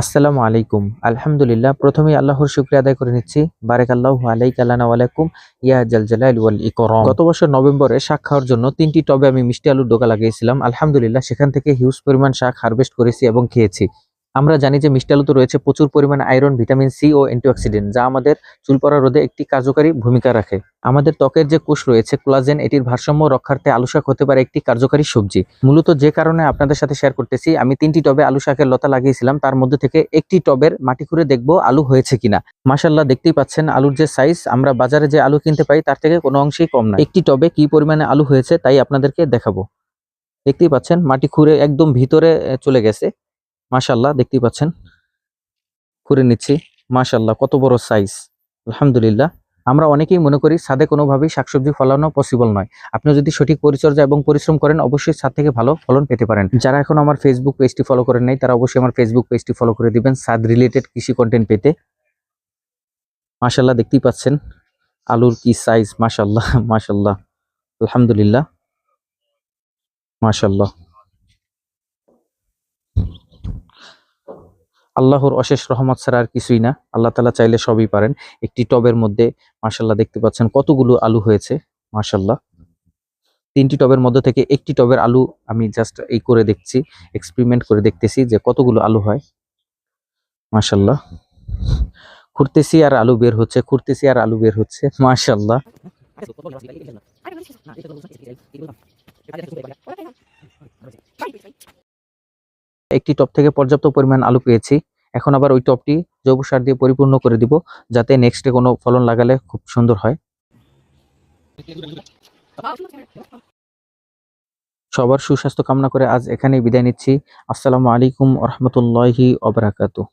আসসালামু আলাইকুম। আলহামদুলিল্লাহ। প্রথমেই আল্লাহর শুকরিয়া আদায় করে নিচ্ছি। বারাকাল্লাহু আলাইকা লানা ওয়া লাকুম ইয়া জাল জালালি ওয়াল ইকরাম। গত বছর নভেম্বরে শাক খাওয়ার জন্য ৩টি টবে আমি মিষ্টি আলুর ডগা লাগিয়েছিলাম। আলহামদুলিল্লাহ সেখান থেকে হিউজ পরিমাণ শাক হারভেস্ট করেছি এবং খেয়েছি। আমরা জানি যে মিষ্টি আলুতে রয়েছে প্রচুর পরিমাণে আয়রন, ভিটামিন সি ও অ্যান্টিঅক্সিডেন্ট, যা আমাদের চুল পড়া রোধে একটি কার্যকারী ভূমিকা রাখে। আমাদের ত্বকের যে কোষ রয়েছে কোলাজেন, এটির ভারসাম্য রক্ষার্থে আলু শাক হতে পারে একটি কার্যকারী সবজি। মূলত যে কারণে আপনাদের সাথে শেয়ার করতেছি, আমি ৩টি টবে আলু শাকের লতা লাগিয়েছিলাম। তার মধ্যে থেকে একটি টবের মাটি খুঁড়ে দেখবো আলু হয়েছে কিনা। মাশাআল্লাহ, দেখতেই পাচ্ছেন আলুর যে সাইজ, আমরা বাজারে যে আলু কিনতে পাই তার থেকে কোনো অংশেই কম না। একটি টবে কি পরিমাণে আলু হয়েছে তাই আপনাদেরকে দেখাবো। দেখতেই পাচ্ছেন মাটি খুঁড়ে একদম ভিতরে চলে গেছে। মাশাআল্লাহ, দেখতেই পাচ্ছেন করে নিচ্ছি। মাশাআল্লাহ, কত বড় সাইজ! আলহামদুলিল্লাহ। আমরা অনেকেই মনে করি ছাদে কোনোভাবেই শাকসবজি ফলানো পসিবল নয়। আপনি যদি সঠিক পরিচর্যা এবং পরিশ্রম করেন, অবশ্যই ছাদ থেকে ভালো ফলন পেতে পারেন। যারা এখন আমার ফেসবুক পেজটি ফলো করেন নাই, তারা অবশ্যই আমার ফেসবুক পেজটি ফলো করে দিবেন ছাদ রিলেটেড কৃষি কন্টেন্ট পেতে। মাশাআল্লাহ, দেখতেই পাচ্ছেন আলুর কি সাইজ! মাশাআল্লাহ, মাশাআল্লাহ, আলহামদুলিল্লাহ, মাশাআল্লাহ। আল্লাহর অশেষ রহমত ছাড়া আর কিছুই না। আল্লাহ তাআলা চাইলে সবই পারেন। একটি টবের মধ্যে মাশাআল্লাহ দেখতে পাচ্ছেন কতগুলো আলু হয়েছে। মাশাআল্লাহ। ৩টি টবের মধ্যে থেকে একটি টবের আলু আমি জাস্ট এই করে দেখছি, এক্সপেরিমেন্ট করে দেখতেছি যে কতগুলো আলু হয়। মাশাআল্লাহ। খুঁড়তেছি আর আলু বের হচ্ছে, খুঁড়তেছি আর আলু বের হচ্ছে। মাশাআল্লাহ। একটি টব থেকে পর্যাপ্ত পরিমাণ আলু পেয়েছি। এখন আবার ওই টবটি জৈব সার দিয়ে পরিপূর্ণ করে দিব, যাতে নেক্সটে কোনো ফলন লাগালে খুব সুন্দর হয়। সবার সুস্বাস্থ্য কামনা করে আজ এখানেই বিদায় নিচ্ছি। আসসালামু আলাইকুম ওয়া রাহমাতুল্লাহি ওয়া বারাকাতুহু।